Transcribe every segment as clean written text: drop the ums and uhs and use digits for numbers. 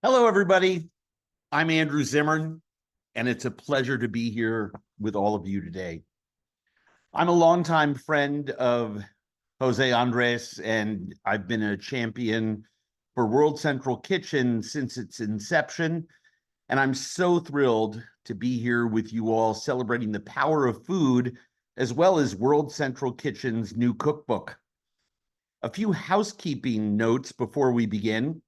Hello, everybody. I'm Andrew Zimmern, and it's a pleasure to be here with all of you today. I'm a longtime friend of José Andrés, and I've been a champion for World Central Kitchen since its inception. And I'm so thrilled to be here with you all celebrating the power of food, as well as World Central Kitchen's new cookbook. A few housekeeping notes before we begin.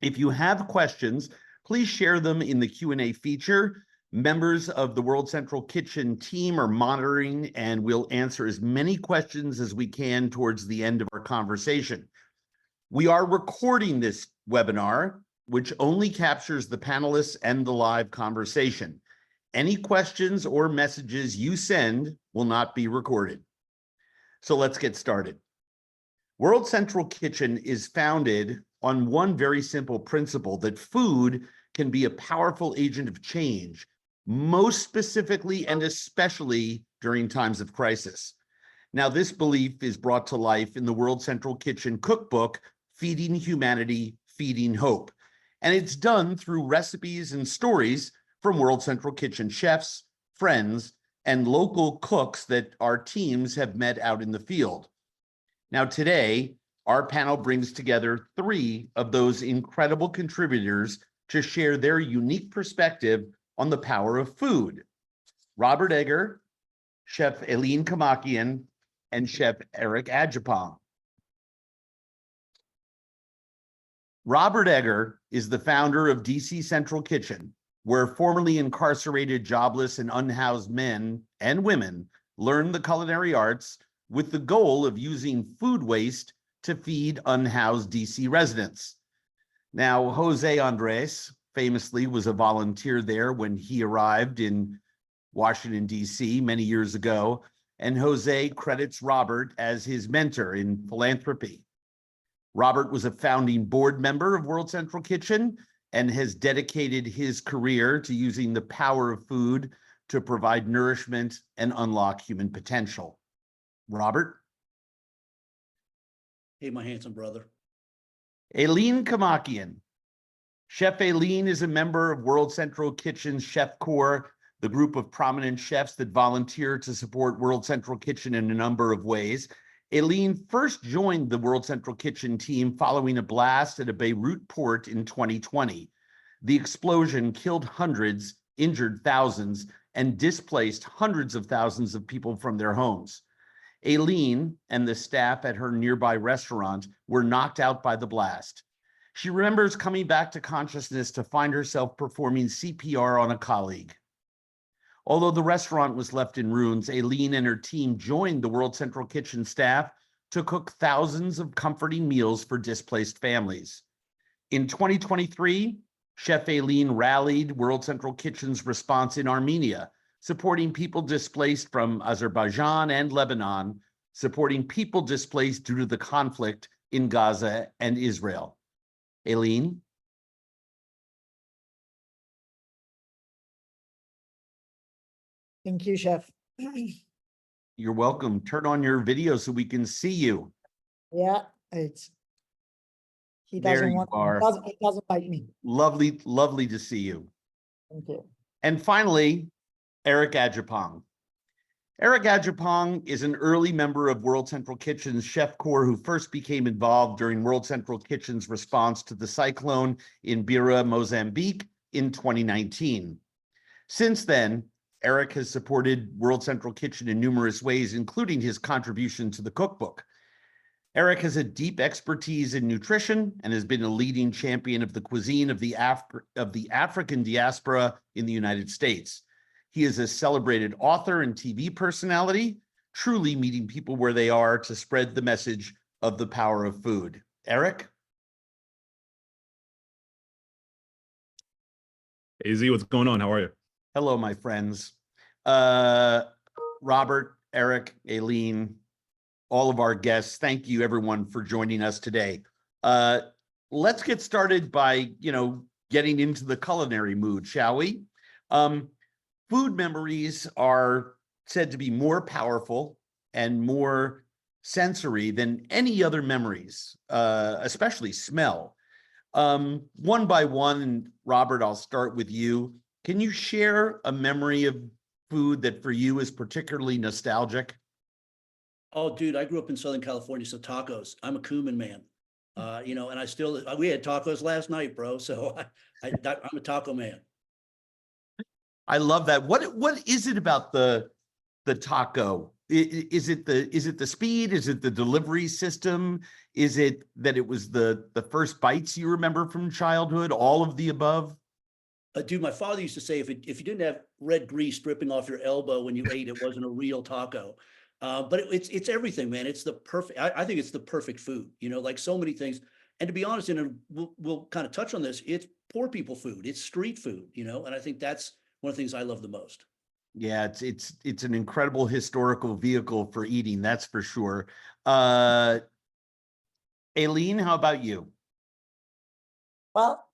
If you have questions, please share them in the Q&A feature. Members of the World Central Kitchen team are monitoring, and we'll answer as many questions as we can towards the end of our conversation. We are recording this webinar, which only captures the panelists and the live conversation. Any questions or messages you send will not be recorded. So let's get started. World Central Kitchen is founded on one very simple principle, that food can be a powerful agent of change, most specifically and especially during times of crisis. Now, this belief is brought to life in the World Central Kitchen cookbook, Feeding Humanity, Feeding Hope. And it's done through recipes and stories from World Central Kitchen chefs, friends, and local cooks that our teams have met out in the field. Now, today, our panel brings together three of those incredible contributors to share their unique perspective on the power of food. Robert Egger, Chef Aline Kamakian, and Chef Eric Adjepong. Robert Egger is the founder of DC Central Kitchen, where formerly incarcerated jobless and unhoused men and women learn the culinary arts with the goal of using food waste to feed unhoused DC residents. Now, José Andrés famously was a volunteer there when he arrived in Washington, DC many years ago, and José credits Robert as his mentor in philanthropy. Robert was a founding board member of World Central Kitchen and has dedicated his career to using the power of food to provide nourishment and unlock human potential. Robert? Hey, my handsome brother. Aline Kamakian. Chef Aline is a member of World Central Kitchen's Chef Corps, the group of prominent chefs that volunteer to support World Central Kitchen in a number of ways. Aline first joined the World Central Kitchen team following a blast at a Beirut port in 2020. The explosion killed hundreds, injured thousands, and displaced hundreds of thousands of people from their homes. Aline and the staff at her nearby restaurant were knocked out by the blast. She remembers coming back to consciousness to find herself performing CPR on a colleague. Although the restaurant was left in ruins, Aline and her team joined the World Central Kitchen staff to cook thousands of comforting meals for displaced families. In 2023, Chef Aline rallied World Central Kitchen's response in Armenia, supporting people displaced from Azerbaijan and Lebanon, supporting people displaced due to the conflict in Gaza and Israel. Aline? Thank you, Chef. You're welcome. Turn on your video so we can see you. Yeah, he doesn't want. It doesn't like me. Lovely, lovely to see you. Thank you. And finally, Eric Adjepong. Eric Adjepong is an early member of World Central Kitchen's Chef Corps who first became involved during World Central Kitchen's response to the cyclone in Beira, Mozambique in 2019. Since then, Eric has supported World Central Kitchen in numerous ways, including his contribution to the cookbook. Eric has a deep expertise in nutrition and has been a leading champion of the cuisine of the African diaspora in the United States. He is a celebrated author and TV personality, truly meeting people where they are to spread the message of the power of food. Eric? AZ, what's going on? How are you? Hello, my friends. Robert, Eric, Aline, all of our guests, thank you everyone for joining us today. Let's get started by, getting into the culinary mood, shall we? Food memories are said to be more powerful and more sensory than any other memories, especially smell. One by one, and Robert, I'll start with you. Can you share a memory of food that for you is particularly nostalgic? Oh, dude, I grew up in Southern California, so tacos. I'm a cumin man. And I still, we had tacos last night, bro. So I'm a taco man. I love that. What is it about the taco? Is it the speed? Is it the delivery system? Is it that it was the first bites you remember from childhood? All of the above? Dude, my father used to say if you didn't have red grease dripping off your elbow when you ate, it wasn't a real taco. But it's everything, man. It's the perfect. I think it's the perfect food. Like so many things. And to be honest, we'll kind of touch on this. It's poor people food. It's street food. And I think that's one of the things I love the most. Yeah, it's an incredible historical vehicle for eating, that's for sure. Aline, how about you? Well,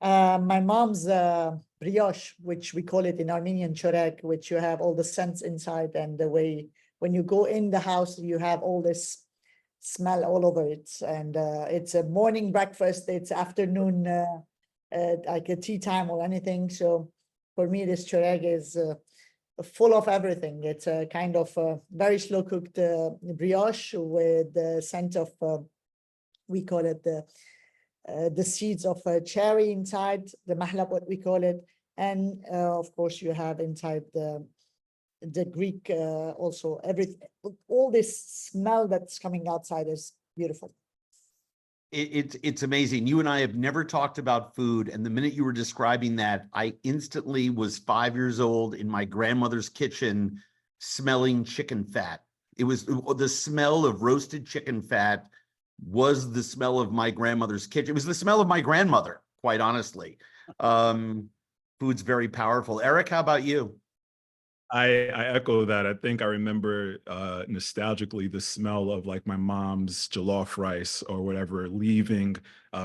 my mom's brioche, which we call it in Armenian chorek, which you have all the scents inside, and the way when you go in the house, you have all this smell all over it. And it's a morning breakfast, it's afternoon, like a tea time or anything. So for me, this chorek is full of everything. It's a kind of very slow cooked brioche with the scent of, we call it the seeds of cherry inside, the mahlab, what we call it. And of course, you have inside the Greek also everything. All this smell that's coming outside is beautiful. It's amazing. You and I have never talked about food, and the minute you were describing that, I instantly was 5 years old in my grandmother's kitchen smelling chicken fat. It was the smell of roasted chicken fat was the smell of my grandmother's kitchen. It was the smell of my grandmother, quite honestly. Food's very powerful. Eric, how about you? I echo that. I think I remember nostalgically the smell of like my mom's jollof rice or whatever, leaving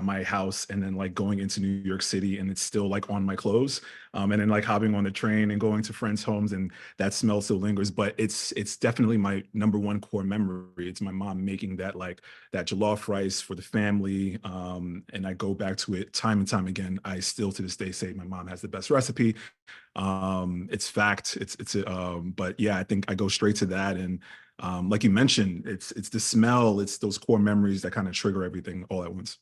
my house and then like going into New York City and it's still like on my clothes. And then like hopping on the train and going to friends' homes and that smell still lingers. But it's definitely my number one core memory. It's my mom making that that jollof rice for the family. And I go back to it time and time again. I still to this day say my mom has the best recipe. It's fact. But yeah, I think I go straight to that. And like you mentioned, it's the smell, it's those core memories that kind of trigger everything all at once.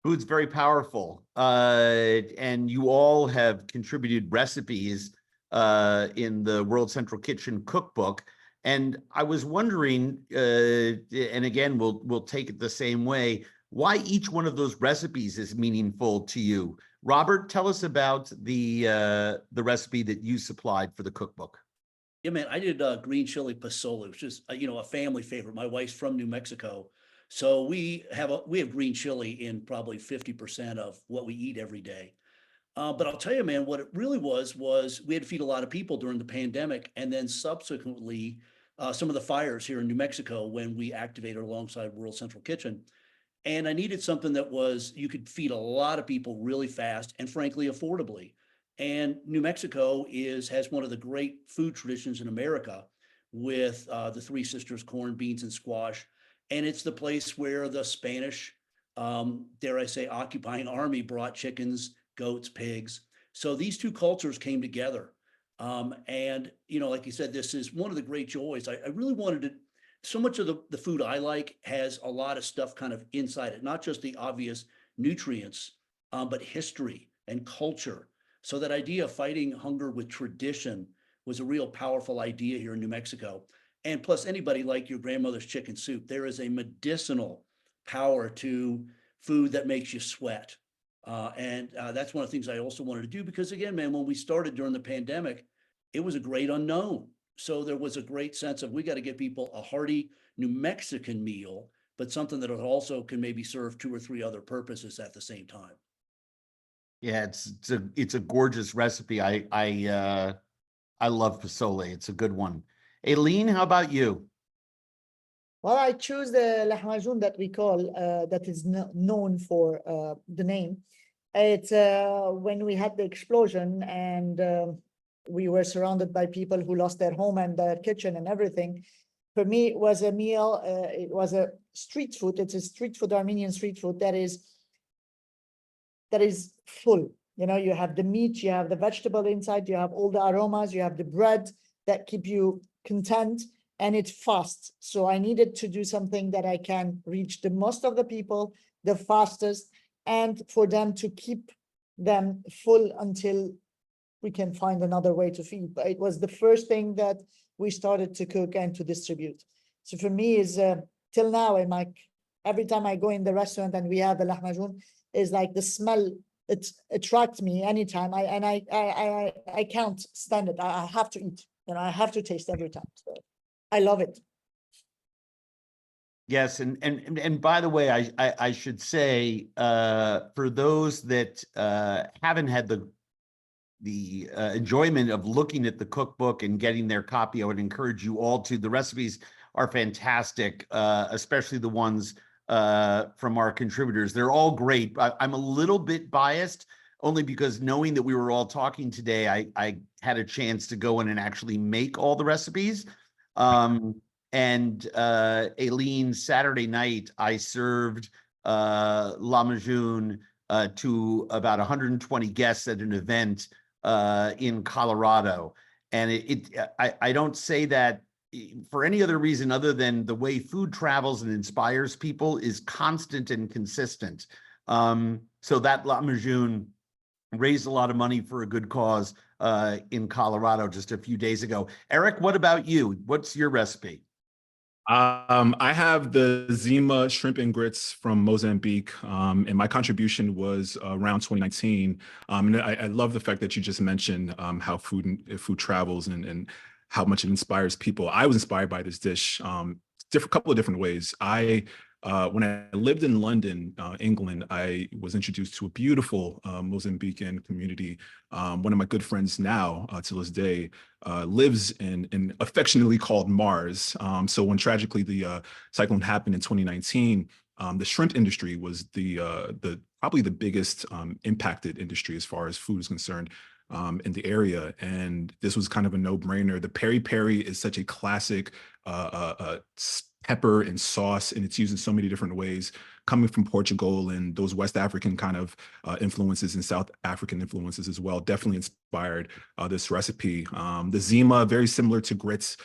Food's very powerful. And you all have contributed recipes in the World Central Kitchen Cookbook. And I was wondering, and again, we'll take it the same way, why each one of those recipes is meaningful to you. Robert, tell us about the recipe that you supplied for the cookbook. Yeah, man, I did green chili pozole, which is a family favorite. My wife's from New Mexico, so we have green chili in probably 50% of what we eat every day. But I'll tell you, man, what it really was we had to feed a lot of people during the pandemic, and then subsequently some of the fires here in New Mexico when we activated alongside World Central Kitchen. And I needed something that you could feed a lot of people really fast and frankly affordably. And New Mexico has one of the great food traditions in America with the Three Sisters, corn, beans, and squash. And it's the place where the Spanish, dare I say, occupying army brought chickens, goats, pigs. So these two cultures came together. And like you said, this is one of the great joys. I really wanted to. So much of the food I like has a lot of stuff kind of inside it, not just the obvious nutrients, but history and culture. So that idea of fighting hunger with tradition was a real powerful idea here in New Mexico. And plus, anybody like your grandmother's chicken soup, there is a medicinal power to food that makes you sweat. And that's one of the things I also wanted to do because, again, man, when we started during the pandemic, it was a great unknown. So there was a great sense of we got to get people a hearty New Mexican meal, but something that also can maybe serve 2 or 3 other purposes at the same time. Yeah, it's a gorgeous recipe. I love pozole. It's a good one. Aline, how about you? Well, I choose the lahmacun that we call, that is known for the name. It's when we had the explosion and we were surrounded by people who lost their home and their kitchen and everything. for me, it was a meal. It was a street food. It's a street food, Armenian street food that is full. You know, you have the meat, you have the vegetable inside, you have all the aromas, you have the bread that keep you content, and it's fast. So I needed to do something that I can reach the most of the people, the fastest, and for them to keep them full until we can find another way to feed. But it was the first thing that we started to cook and to distribute. So for me is till now, I'm like, every time I go in the restaurant and we have the lahmacun, is like the smell, it attracts me anytime. I can't stand it. I have to eat, you know, I have to taste every time. So I love it. Yes, and by the way, I should say, for those that haven't had the enjoyment of looking at the cookbook and getting their copy, I would encourage you all to. The recipes are fantastic, especially the ones from our contributors. They're all great. I'm a little bit biased, only because knowing that we were all talking today, I had a chance to go in and actually make all the recipes. And Aline, Saturday night, I served lahmacun to about 120 guests at an event in Colorado. And I don't say that for any other reason other than the way food travels and inspires people is constant and consistent. So that lahmacun raised a lot of money for a good cause in Colorado just a few days ago. Eric, what about you? What's your recipe? I have the Zima shrimp and grits from Mozambique, and my contribution was around 2019. And I love the fact that you just mentioned how food travels and how much it inspires people. I was inspired by this dish, couple of different ways. When I lived in London, England, I was introduced to a beautiful Mozambican community. One of my good friends now, to this day, lives in affectionately called Mars. So when tragically the cyclone happened in 2019, the shrimp industry was probably the biggest impacted industry as far as food is concerned in the area. And this was kind of a no-brainer. The peri-peri is such a classic pepper and sauce, and it's used in so many different ways, coming from Portugal and those West African kind of influences and South African influences as well. Definitely inspired this recipe. The Zima, very similar to grits,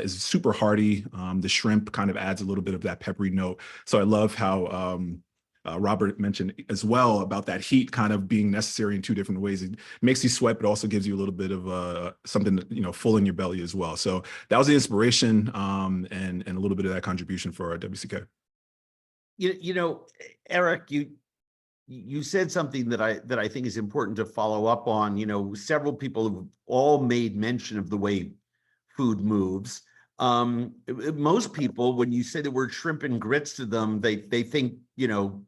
is super hearty. The shrimp kind of adds a little bit of that peppery note. So I love how Robert mentioned as well about that heat kind of being necessary in two different ways. It makes you sweat, but also gives you a little bit of something that, you know, full in your belly as well. So that was the inspiration and a little bit of that contribution for our WCK. You know, Eric, you said something that I think is important to follow up on. You know, several people have all made mention of the way food moves. Most people, when you say the word shrimp and grits to them, they think, you know,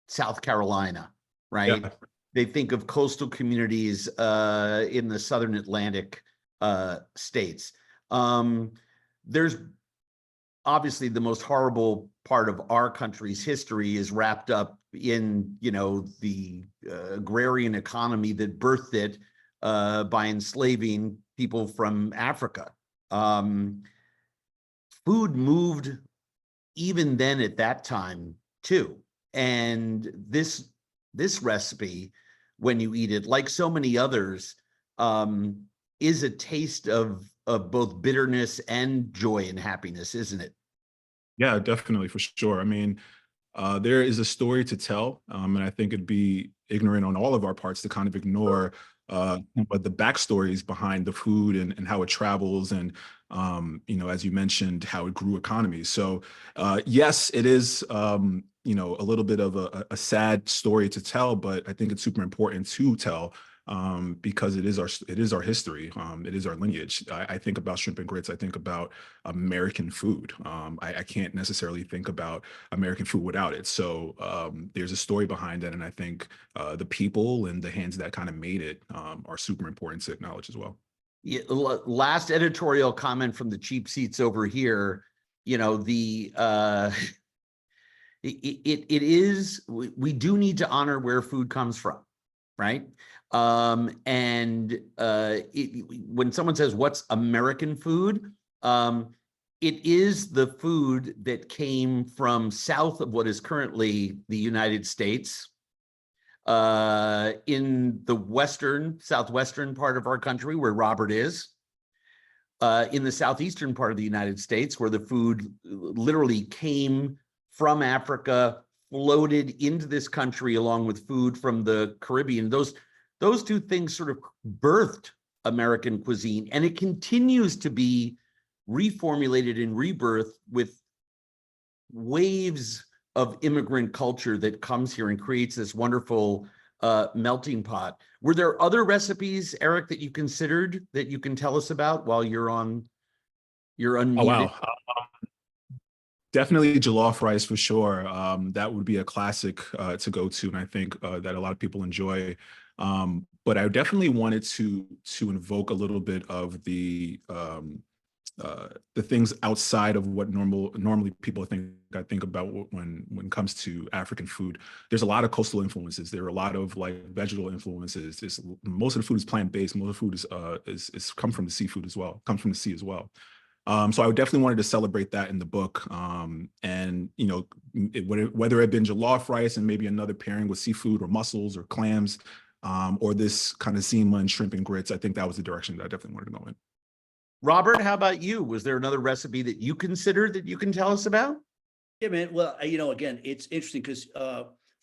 South Carolina, right? Yeah. They think of coastal communities in the Southern Atlantic states. There's obviously the most horrible part of our country's history is wrapped up in, you know, the agrarian economy that birthed it by enslaving people from Africa. Food moved even then at that time too. And this recipe, when you eat it, like so many others, is a taste of both bitterness and joy and happiness, isn't it? Yeah, definitely, for sure. I mean, there is a story to tell, and I think it'd be ignorant on all of our parts to kind of ignore but the backstories behind the food and how it travels and, you know, as you mentioned, how it grew economies. So yes, it is, you know, a little bit of a sad story to tell, but I think it's super important to tell because it is our history. It is our lineage. I think about shrimp and grits. I think about American food. I can't necessarily think about American food without it. So there's a story behind it, and I think the people and the hands that kind of made it are super important to acknowledge as well. Yeah, last editorial comment from the cheap seats over here. You know, the it is, we do need to honor where food comes from, right? And when someone says what's American food, it is the food that came from south of what is currently the United States, in the southwestern part of our country where Robert is, in the southeastern part of the United States where the food literally came from Africa, floated into this country along with food from the Caribbean. Those two things sort of birthed American cuisine, and it continues to be reformulated and rebirthed with waves of immigrant culture that comes here and creates this wonderful melting pot. Were there other recipes, Eric, that you considered that you can tell us about while you're unmuted? Oh, wow. Definitely jollof rice for sure. That would be a classic to go to, and I think that a lot of people enjoy. But I definitely wanted to invoke a little bit of the things outside of what normally people I think about when it comes to African food. There's a lot of coastal influences. There are a lot of like vegetal influences. Most of the food is plant-based. Most of the food is come from the seafood as well, comes from the sea as well. So I definitely wanted to celebrate that in the book. And, you know, whether it had been jollof rice and maybe another pairing with seafood or mussels or clams, or this kind of zima and shrimp and grits, I think that was the direction that I definitely wanted to go in. Robert, how about you? Was there another recipe that you considered that you can tell us about? Yeah, man. Well, you know, again, it's interesting because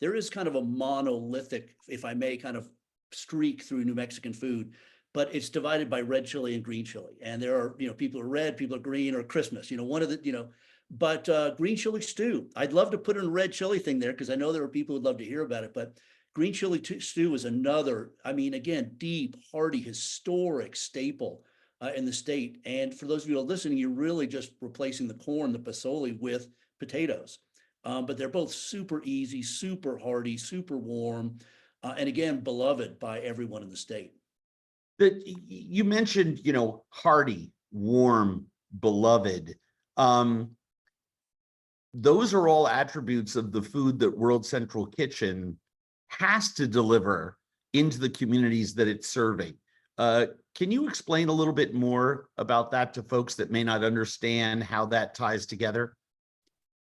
there is kind of a monolithic, if I may, kind of streak through New Mexican food, but it's divided by red chili and green chili. And there are, you know, people are red, people are green, or Christmas, you know, one of the, you know, but green chili stew, I'd love to put in a red chili thing there because I know there are people who'd love to hear about it, but green chili stew is another, I mean, again, deep, hearty, historic staple in the state. And for those of you who are listening, you're really just replacing the corn, the pasoli, with potatoes. But they're both super easy, super hearty, super warm, and again, beloved by everyone in the state. You mentioned, you know, hearty, warm, beloved. Those are all attributes of the food that World Central Kitchen has to deliver into the communities that it's serving. Can you explain a little bit more about that to folks that may not understand how that ties together?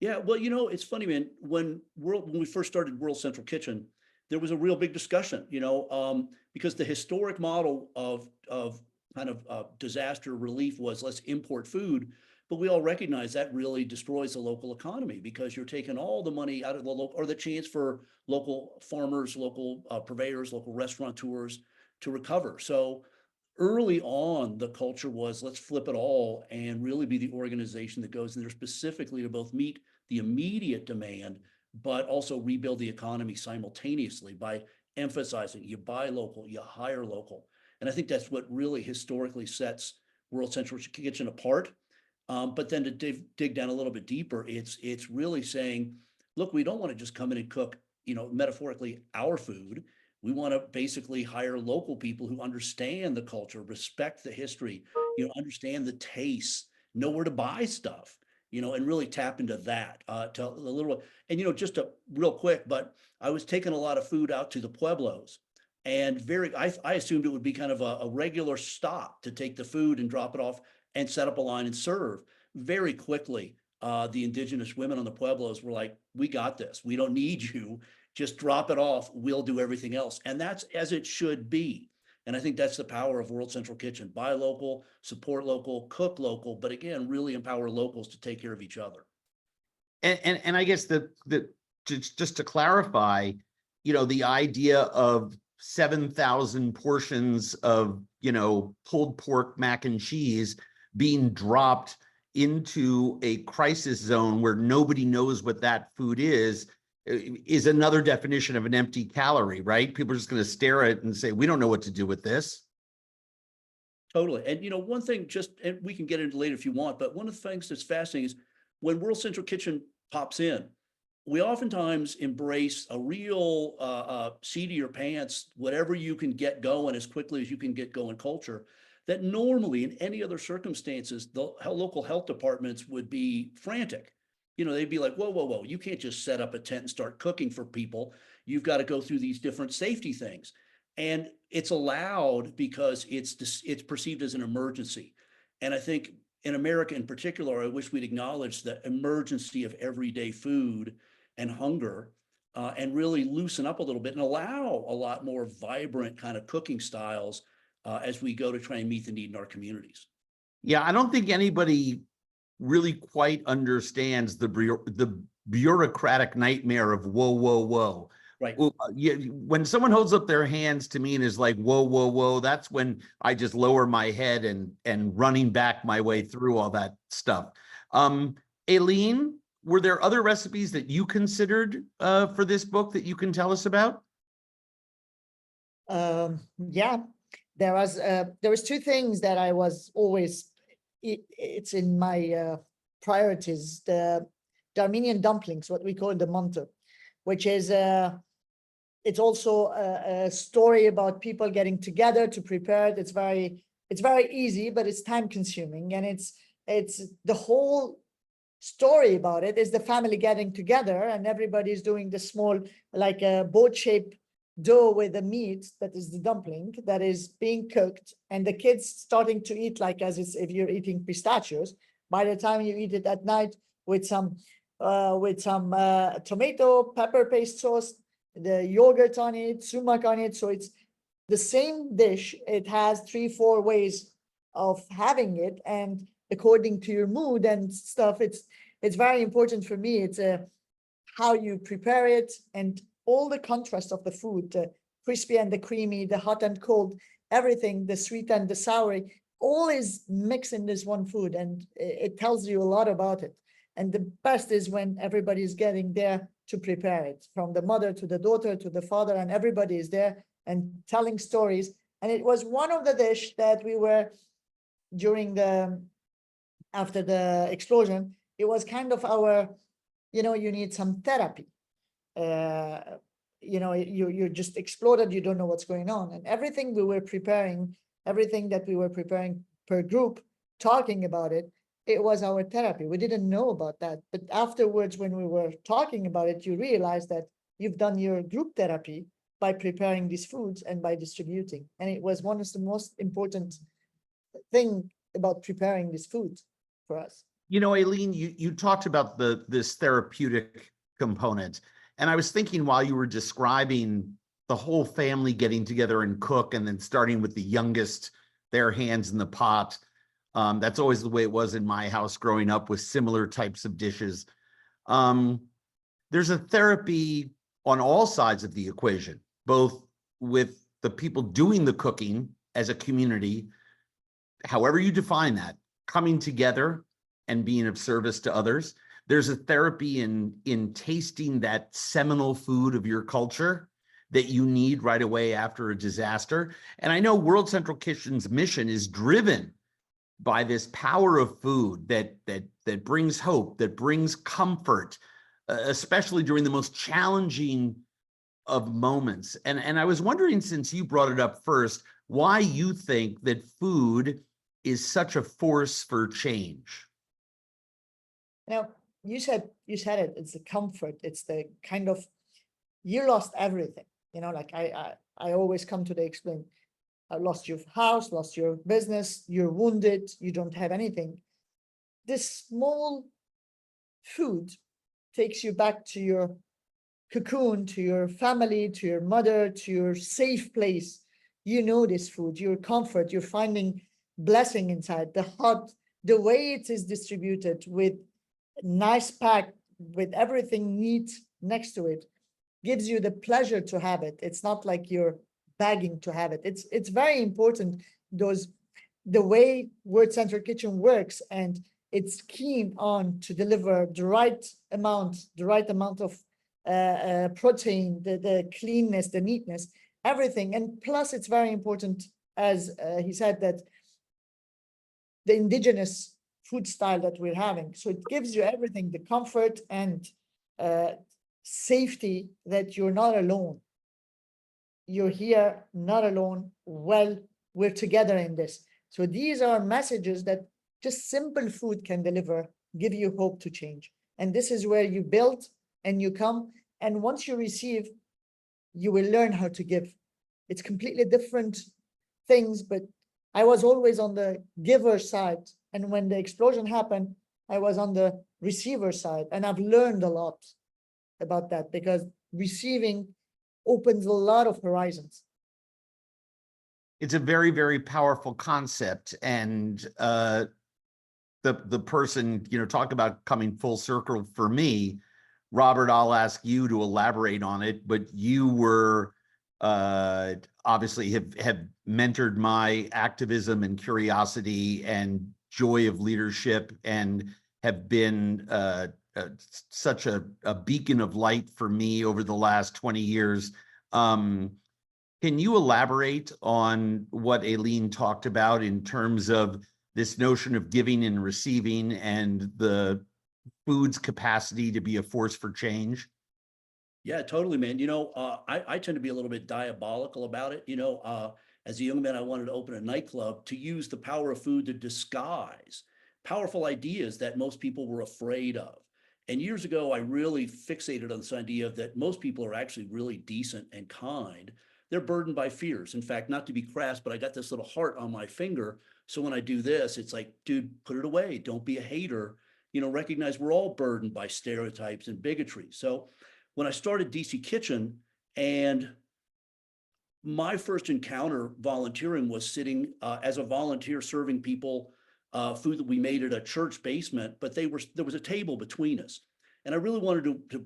Yeah, well, you know, it's funny, man. When we first started World Central Kitchen, there was a real big discussion, you know, because the historic model of kind of disaster relief was let's import food, but we all recognize that really destroys the local economy because you're taking all the money out of the local, or the chance for local farmers, local purveyors, local restaurateurs to recover. So early on, the culture was let's flip it all and really be the organization that goes in there specifically to both meet the immediate demand, but also rebuild the economy simultaneously by emphasizing you buy local, you hire local. And I think that's what really historically sets World Central Kitchen apart. But then to dig down a little bit deeper, it's really saying, look, we don't want to just come in and cook, you know, metaphorically our food. We want to basically hire local people who understand the culture, respect the history, you know, understand the tastes, know where to buy stuff, you know, and really tap into that to a little. And, you know, just a real quick, but I was taking a lot of food out to the Pueblos, and I assumed it would be kind of a regular stop to take the food and drop it off and set up a line and serve. Very quickly, the indigenous women on the Pueblos were like, we got this. We don't need you. Just drop it off. We'll do everything else. And that's as it should be. And I think that's the power of World Central Kitchen. Buy local, support local, cook local, but again, really empower locals to take care of each other. And I guess just to clarify, you know, the idea of 7,000 portions of, you know, pulled pork mac and cheese being dropped into a crisis zone where nobody knows what that food is another definition of an empty calorie, right? People are just going to stare at it and say, we don't know what to do with this. Totally. And, you know, one thing and we can get into later if you want, but one of the things that's fascinating is when World Central Kitchen pops in, we oftentimes embrace a real seat of your pants, whatever you can get going as quickly as you can get going culture that normally in any other circumstances, the local health departments would be frantic. You know, they'd be like, whoa, you can't just set up a tent and start cooking for people. You've got to go through these different safety things. And it's allowed because it's perceived as an emergency. And I think in America in particular, I wish we'd acknowledge the emergency of everyday food and hunger, and really loosen up a little bit and allow a lot more vibrant kind of cooking styles as we go to try and meet the need in our communities. Yeah, I don't think anybody really quite understands the bureaucratic nightmare of whoa, whoa, whoa. Right. Well, yeah, when someone holds up their hands to me and is like, whoa, whoa, whoa, that's when I just lower my head and running back my way through all that stuff. Aline, were there other recipes that you considered for this book that you can tell us about? Yeah, there was two things that I was always, it's in my priorities, the Armenian dumplings, what we call the manto, which is it's also a story about people getting together to prepare it. It's very easy, but it's time consuming, and it's the whole story about it is the family getting together and everybody's doing the small, like a boat-shaped dough with the meat that is the dumpling that is being cooked, and the kids starting to eat like as if you're eating pistachios. By the time you eat it at night with some tomato pepper paste sauce, the yogurt on it, sumac on it, so it's the same dish. It has 3-4 ways of having it, and according to your mood and stuff, it's very important for me. It's how you prepare it and all the contrast of the food, the crispy and the creamy, the hot and cold, everything, the sweet and the sour, all is mixed in this one food, and it tells you a lot about it. And the best is when everybody's getting there to prepare it, from the mother to the daughter to the father, and everybody is there and telling stories. And it was one of the dish that we were after the explosion, it was kind of our, you need some therapy. You just exploded, you don't know what's going on. And everything that we were preparing per group, talking about it, it was our therapy. We didn't know about that. But afterwards, when we were talking about it, you realize that you've done your group therapy by preparing these foods and by distributing. And it was one of the most important thing about preparing this food for us. Aline, you talked about this therapeutic component. And I was thinking while you were describing the whole family getting together and cook, and then starting with the youngest, their hands in the pot. That's always the way it was in my house growing up with similar types of dishes. There's a therapy on all sides of the equation, both with the people doing the cooking as a community, however you define that, coming together and being of service to others. There's a therapy in tasting that seminal food of your culture that you need right away after a disaster. And I know World Central Kitchen's mission is driven by this power of food that brings hope, that brings comfort, especially during the most challenging of moments. And I was wondering, since you brought it up first, why you think that food is such a force for change. You said it, it's the comfort, it's the kind of, you lost everything, like I always come to the explain, I lost your house, lost your business, you're wounded, you don't have anything. This small food takes you back to your cocoon, to your family, to your mother, to your safe place. This food, your comfort, you're finding blessing inside. The way it is distributed with nice pack, with everything neat next to it, gives you the pleasure to have it. It's not like you're begging to have it. It's very important, the way World Central Kitchen works, and it's keen on to deliver the right amount of protein, the cleanness, the neatness, everything. And plus it's very important, as he said, that the indigenous food style that we're having. So it gives you everything, the comfort and safety, that you're not alone. You're here, not alone. Well, we're together in this. So these are messages that just simple food can deliver, give you hope to change. And this is where you build and you come. And once you receive, you will learn how to give. It's completely different things, but I was always on the giver side And when the explosion happened, I was on the receiver side, and I've learned a lot about that because receiving opens a lot of horizons. It's a very, very powerful concept. And the person, talk about coming full circle for me. Robert, I'll ask you to elaborate on it, but you were obviously have mentored my activism and curiosity and joy of leadership, and have been such a beacon of light for me over the last 20 years. Can you elaborate on what Aline talked about in terms of this notion of giving and receiving and the food's capacity to be a force for change? Yeah, totally, man. I tend to be a little bit diabolical about it. As a young man, I wanted to open a nightclub to use the power of food to disguise powerful ideas that most people were afraid of. And years ago, I really fixated on this idea that most people are actually really decent and kind. They're burdened by fears. In fact, not to be crass, but I got this little heart on my finger. So when I do this, it's like, dude, put it away. Don't be a hater. Recognize we're all burdened by stereotypes and bigotry. So when I started DC Kitchen, and my first encounter volunteering was sitting as a volunteer serving people food that we made at a church basement, but there was a table between us. And I really wanted to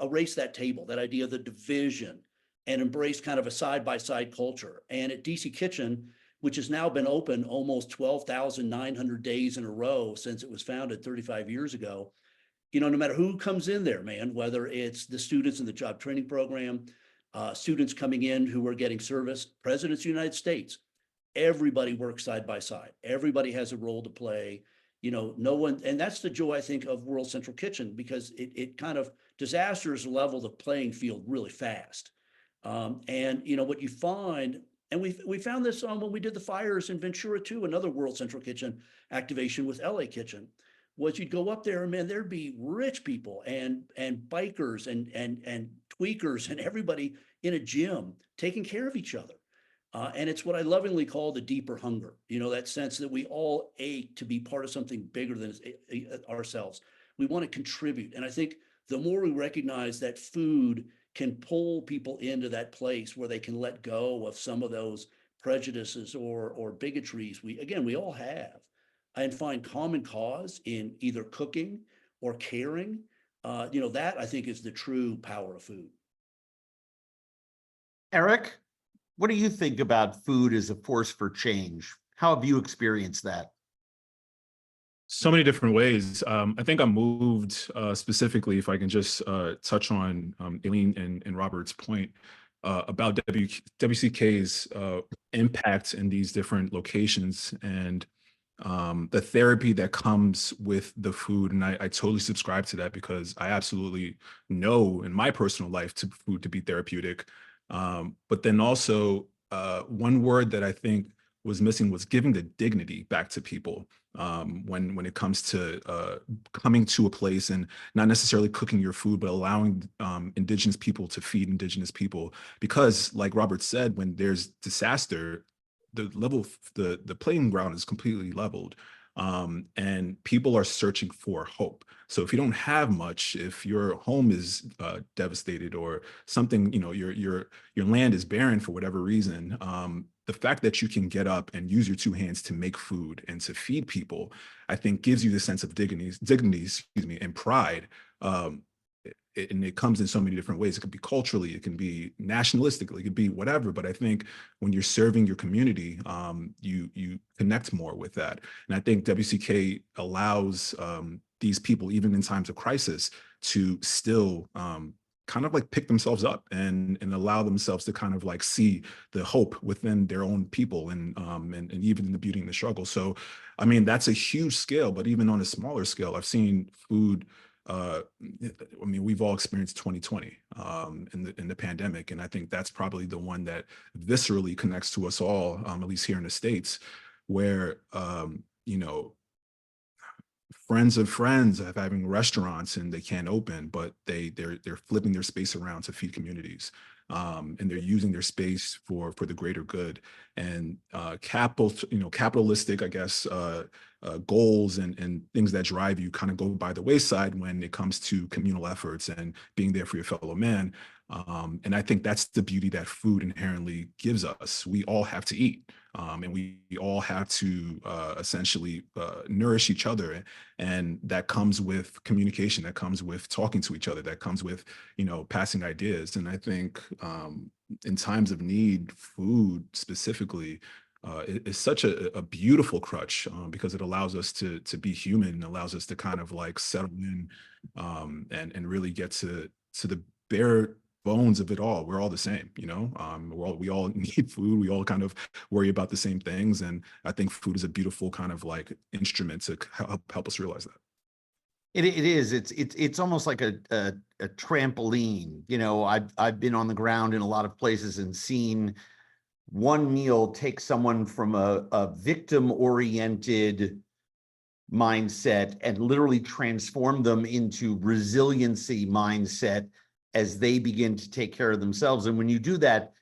erase that table, that idea of the division, and embrace kind of a side-by-side culture. And at DC Kitchen, which has now been open almost 12,900 days in a row since it was founded 35 years ago, no matter who comes in there, man, whether it's the students in the job training program, students coming in who are getting service, presidents of the United States, everybody works side by side. Everybody has a role to play. No one, and that's the joy, I think, of World Central Kitchen, because it kind of disasters level the playing field really fast. And what you find, and we found this when we did the fires in Ventura too, another World Central Kitchen activation with LA Kitchen, was you'd go up there and, man, there'd be rich people and bikers and tweakers and everybody in a gym taking care of each other. And it's what I lovingly call the deeper hunger, that sense that we all ache to be part of something bigger than ourselves. We want to contribute. And I think the more we recognize that food can pull people into that place where they can let go of some of those prejudices or bigotries we all have, and find common cause in either cooking or caring, that I think is the true power of food. Eric, what do you think about food as a force for change? How have you experienced that? So many different ways. I think I'm moved specifically, if I can just touch on Aline and Robert's point about WCK's impact in these different locations, and the therapy that comes with the food. And I totally subscribe to that, because I absolutely know in my personal life food to be therapeutic. But then also one word that I think was missing was giving the dignity back to people when it comes to coming to a place and not necessarily cooking your food, but allowing indigenous people to feed indigenous people. Because like Robert said, when there's disaster, the playing ground is completely leveled. And people are searching for hope. So if you don't have much, if your home is devastated or something, your land is barren for whatever reason, the fact that you can get up and use your two hands to make food and to feed people, I think gives you the sense of dignity, and pride. And it comes in so many different ways. It could be culturally, it can be nationalistically, it could be whatever. But I think when you're serving your community, you connect more with that. And I think WCK allows these people, even in times of crisis, to still kind of like pick themselves up and allow themselves to kind of like see the hope within their own people, and even in the beauty and the struggle. So, I mean, that's a huge scale, but even on a smaller scale, I've seen food. I mean, we've all experienced 2020 in the pandemic, and I think that's probably the one that viscerally connects to us all, at least here in the States, where friends of friends are having restaurants and they can't open, but they're flipping their space around to feed communities. and they're using their space for the greater good. And capitalistic, I guess, goals and things that drive you kind of go by the wayside when it comes to communal efforts and being there for your fellow man. And I think that's the beauty that food inherently gives us. We all have to eat, and we all have to essentially nourish each other. And that comes with communication, that comes with talking to each other, that comes with, passing ideas. And I think in times of need, food specifically is such a beautiful crutch, because it allows us to be human, and allows us to kind of like settle in, and really get to the bare bones of it all. We're all the same, we all need food. We all kind of worry about the same things. And I think food is a beautiful kind of like instrument to help us realize that. It is. It's almost like a trampoline. I've been on the ground in a lot of places and seen one meal take someone from a victim-oriented mindset and literally transform them into resiliency mindset as they begin to take care of themselves. And when you do that,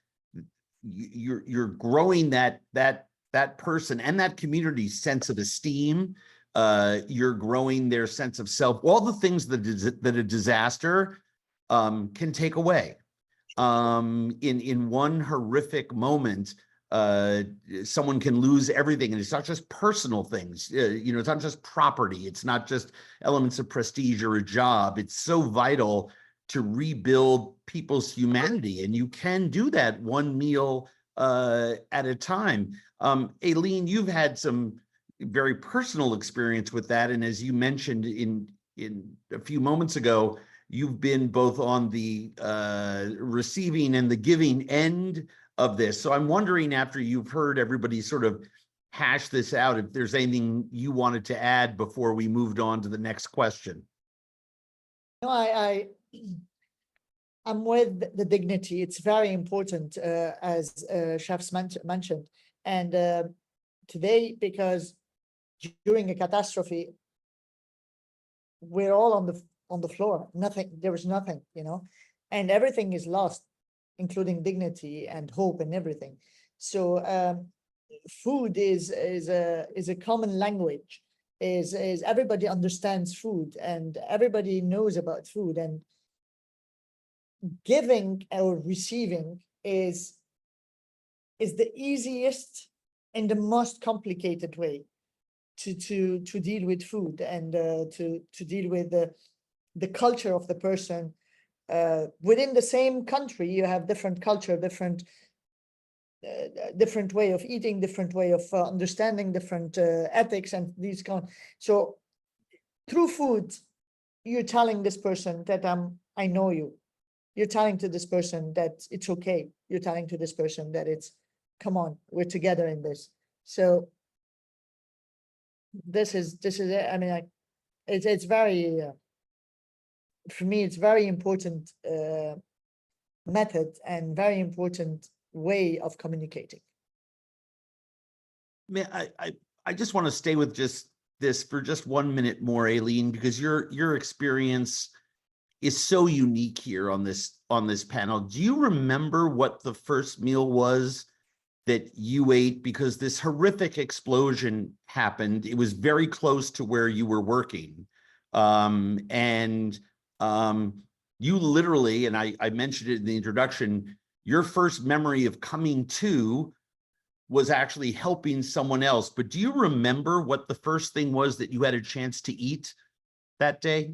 you're growing that person and that community's sense of esteem. You're growing their sense of self, all the things that a disaster can take away. In one horrific moment, someone can lose everything, and it's not just personal things. It's not just property. It's not just elements of prestige or a job. It's so vital to rebuild people's humanity, and you can do that one meal at a time. Aline, you've had some very personal experience with that, and as you mentioned in a few moments ago, you've been both on the receiving and the giving end of this. So I'm wondering, after you've heard everybody sort of hash this out, if there's anything you wanted to add before we moved on to the next question. No, I'm with the dignity. It's very important, as chefs mentioned. And today, because during a catastrophe, we're all on the floor. There was nothing, and everything is lost, including dignity and hope and everything. So food is a common language. Is everybody understands food, and everybody knows about food, and giving or receiving is the easiest and the most complicated way to deal with food, and to deal with the culture of the person. Within the same country, you have different culture, different way of eating, different way of understanding, different ethics, and these kind. So through food, you're telling this person that I know you. You're telling to this person that it's okay. You're telling to this person that come on, we're together in this. So this is it. I mean, it's very, for me, it's very important method and very important way of communicating. I just want to stay with just this for just 1 minute more, Aline, because your experience is so unique here on this panel. Do you remember what the first meal was that you ate? Because this horrific explosion happened. It was very close to where you were working. You literally, and I mentioned it in the introduction, your first memory of coming to was actually helping someone else. But do you remember what the first thing was that you had a chance to eat that day?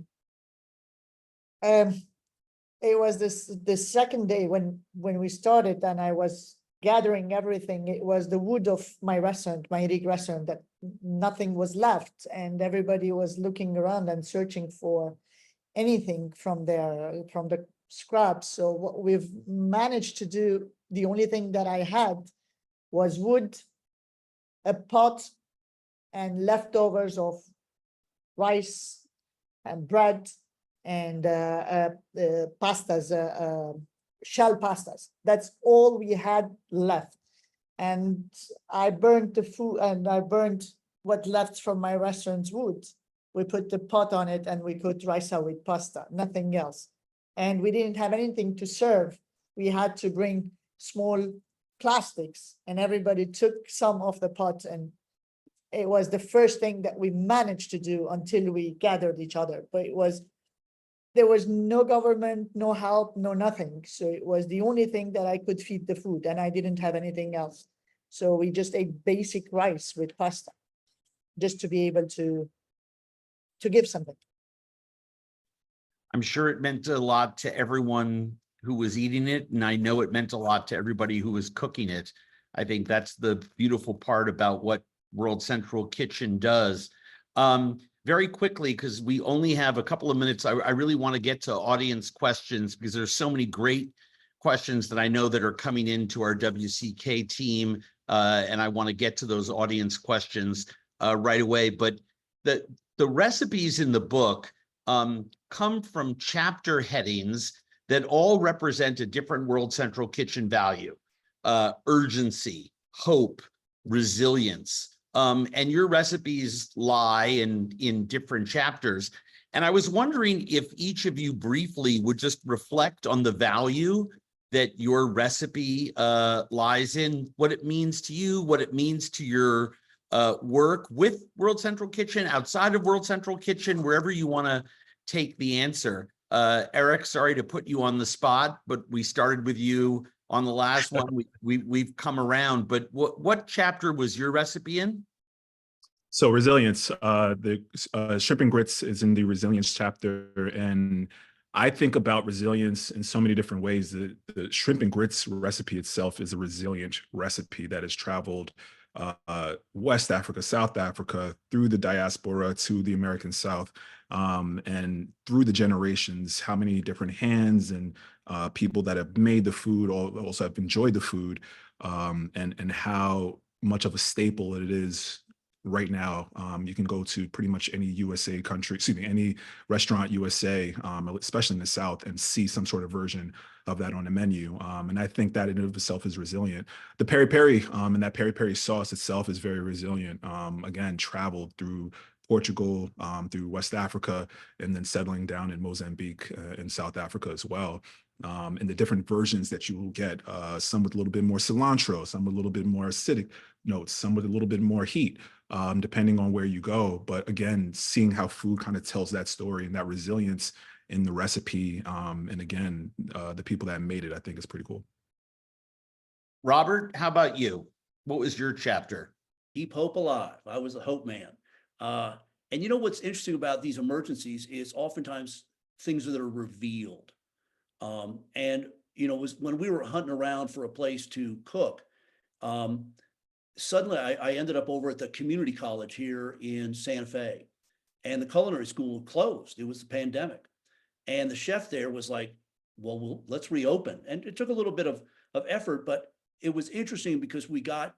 It was the second day when we started, and I was gathering everything. It was the wood of my restaurant, my Greek restaurant, that nothing was left, and everybody was looking around and searching for anything from the scraps. So what we've managed to do, the only thing that I had was wood, a pot, and leftovers of rice and bread and pastas, shell pastas. That's all we had left. And I burnt the food, and I burnt what left from my restaurant's wood. We put the pot on it, and we cooked rice with pasta, nothing else. And we didn't have anything to serve we had to bring small plastics, and everybody took some of the pots, and it was the first thing that we managed to do until we gathered each other. But there was no government, no help, no nothing. So it was the only thing that I could feed the food, and I didn't have anything else. So we just ate basic rice with pasta, just to be able to give something. I'm sure it meant a lot to everyone who was eating it, and I know it meant a lot to everybody who was cooking it. I think that's the beautiful part about what World Central Kitchen does. Very quickly, because we only have a couple of minutes, I really want to get to audience questions, because there's so many great questions that I know that are coming into our WCK team, and I want to get to those audience questions right away. But the recipes in the book come from chapter headings that all represent a different World Central Kitchen value: urgency, hope, resilience. And your recipes lie in different chapters. And I was wondering if each of you briefly would just reflect on the value that your recipe lies in, what it means to you, what it means to your work with World Central Kitchen, outside of World Central Kitchen, wherever you want to take the answer. Eric, sorry to put you on the spot, but we started with you on the last one. We've come around, but what chapter was your recipe in? So resilience, the shrimp and grits is in the resilience chapter. And I think about resilience in so many different ways. The shrimp and grits recipe itself is a resilient recipe that has traveled West Africa, South Africa, through the diaspora to the American South, and through the generations, how many different hands and people that have made the food also have enjoyed the food, and how much of a staple it is right now. You can go to pretty much any USA country, any restaurant USA, especially in the South, and see some sort of version of that on the menu. And I think that in and of itself is resilient. The peri-peri and that peri-peri sauce itself is very resilient. Again, traveled through Portugal, through West Africa, and then settling down in Mozambique and South Africa as well. And the different versions that you will get, some with a little bit more cilantro, some with a little bit more acidic notes, some with a little bit more heat, depending on where you go. But again, seeing how food kind of tells that story and that resilience in the recipe, and again, the people that made it, I think is pretty cool. Robert, how about you? What was your chapter? Keep hope alive. I was a hope man. And you know what's interesting about these emergencies is oftentimes things that are revealed. And you know, when we were hunting around for a place to cook, suddenly I ended up over at the community college here in Santa Fe, and the culinary school closed. It was the pandemic. And the chef there was like, well, let's reopen. And it took a little bit of effort, but it was interesting because we got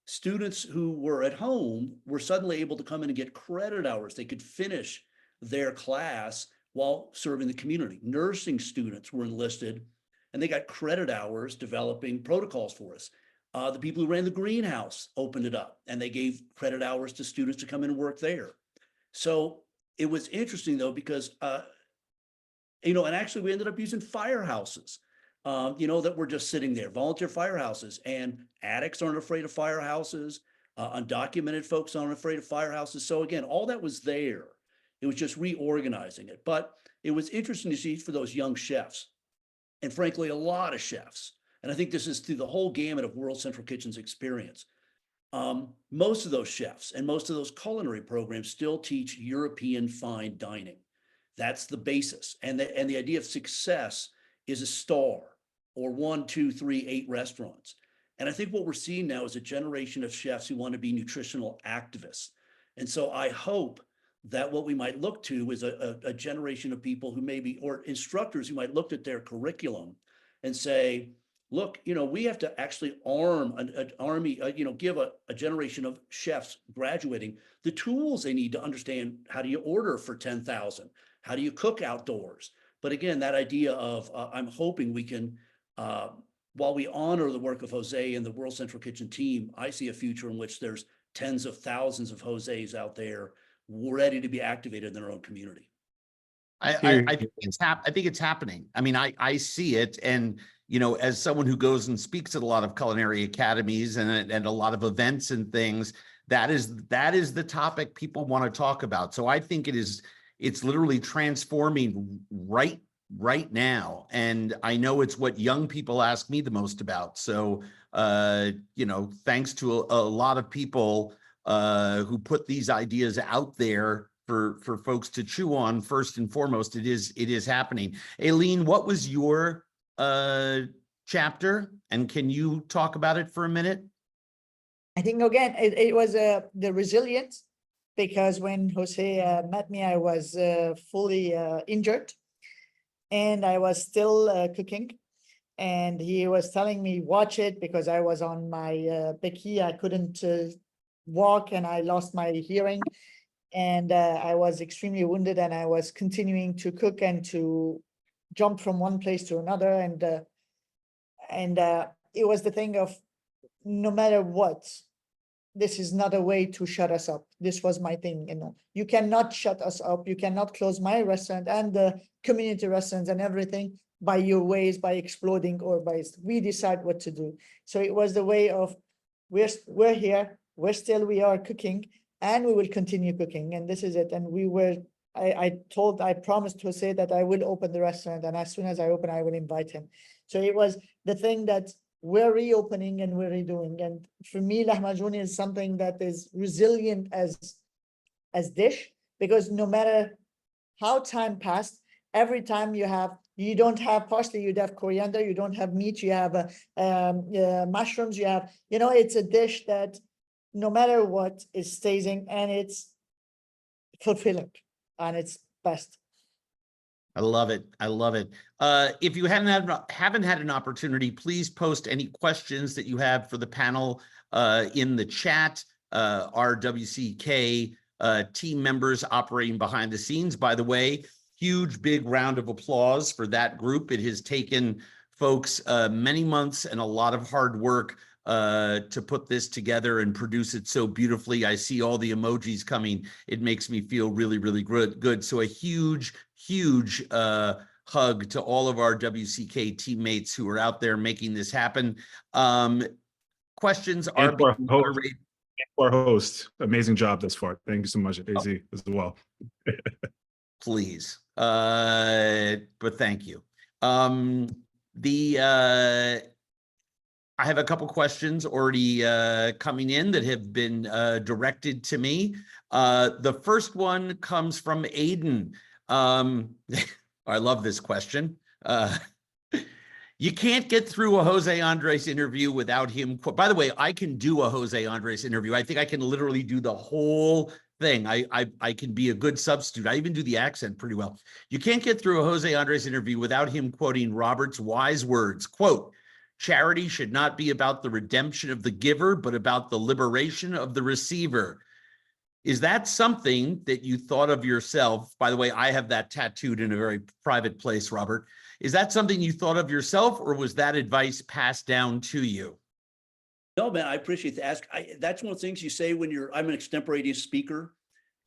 students who were at home were suddenly able to come in and get credit hours. They could finish their class while serving the community. Nursing students were enlisted, and they got credit hours developing protocols for us. The people who ran the greenhouse opened it up, and they gave credit hours to students to come in and work there. So it was interesting though, because, you know, and actually we ended up using firehouses, you know, that were just sitting there, volunteer firehouses, and addicts aren't afraid of firehouses. Undocumented folks aren't afraid of firehouses. So again, all that was there. It was just reorganizing it. But it was interesting to see for those young chefs, and frankly, a lot of chefs. And I think this is through the whole gamut of World Central Kitchen's experience. Most of those chefs and most of those culinary programs still teach European fine dining. That's the basis. And the idea of success is a star, or 1, 2, 3, 8 restaurants. And I think what we're seeing now is a generation of chefs who want to be nutritional activists. And so I hope that what we might look to is a generation of people who maybe, or instructors who might look at their curriculum and say, look, you know, we have to actually arm an army, you know, give a generation of chefs graduating the tools they need to understand how do you order for 10,000? How do you cook outdoors? But again, that idea of, I'm hoping we can, while we honor the work of José and the World Central Kitchen team, I see a future in which there's tens of thousands of Josés out there ready to be activated in their own community. I think it's happening. I mean, I see it, and you know, as someone who goes and speaks at a lot of culinary academies and a lot of events and things, that is the topic people want to talk about. So I think it's literally transforming right now. And I know it's what young people ask me the most about. So, you know, thanks to a lot of people who put these ideas out there for folks to chew on. First and foremost, it is happening. Aline, what was your chapter, and can you talk about it for a minute? I think again, it was the resilience, because when Jose met me, I was fully injured, and I was still cooking. And he was telling me, watch it, because I was on my béquille. I couldn't walk, and I lost my hearing. And I was extremely wounded, and I was continuing to cook and to jump from one place to another. And it was the thing of, no matter what, this is not a way to shut us up. This was my thing, you know. You cannot shut us up. You cannot close my restaurant and the community restaurants and everything by your ways, by exploding, or by, we decide what to do. So it was the way of, we're here, we are cooking, and we will continue cooking, and this is it. And I promised Jose that I will open the restaurant, and as soon as I open, I will invite him. So it was the thing that we're reopening and we're redoing. And for me, lahmacun is something that is resilient as dish, because no matter how time passed, every time you don't have parsley, you'd have coriander, you don't have meat, you have mushrooms, you have, you know, it's a dish that no matter what is staying, and it's fulfilling and it's best. I love it. I love it. If you haven't had an opportunity, please post any questions that you have for the panel in the chat. Our WCK team members operating behind the scenes, by the way, huge, big round of applause for that group. It has taken folks many months and a lot of hard work to put this together and produce it so beautifully. I see all the emojis coming. It makes me feel really, really good. So a huge hug to all of our WCK teammates who are out there making this happen. Questions are being moderated. Our host, amazing job thus far. Thank you so much, AZ, as well. Please, but thank you. I have a couple questions already coming in that have been directed to me. The first one comes from Aiden. I love this question. You can't get through a José Andrés interview without him. By the way, I can do a José Andrés interview. I think I can literally do the whole thing. I can be a good substitute. I even do the accent pretty well. You can't get through a José Andrés interview without him quoting Robert's wise words. Quote, "Charity should not be about the redemption of the giver, but about the liberation of the receiver." Is that something that you thought of yourself? By the way, I have that tattooed in a very private place, Robert. Is that something you thought of yourself, or was that advice passed down to you? No, man, I appreciate the ask. That's one of the things you say when I'm an extemporaneous speaker,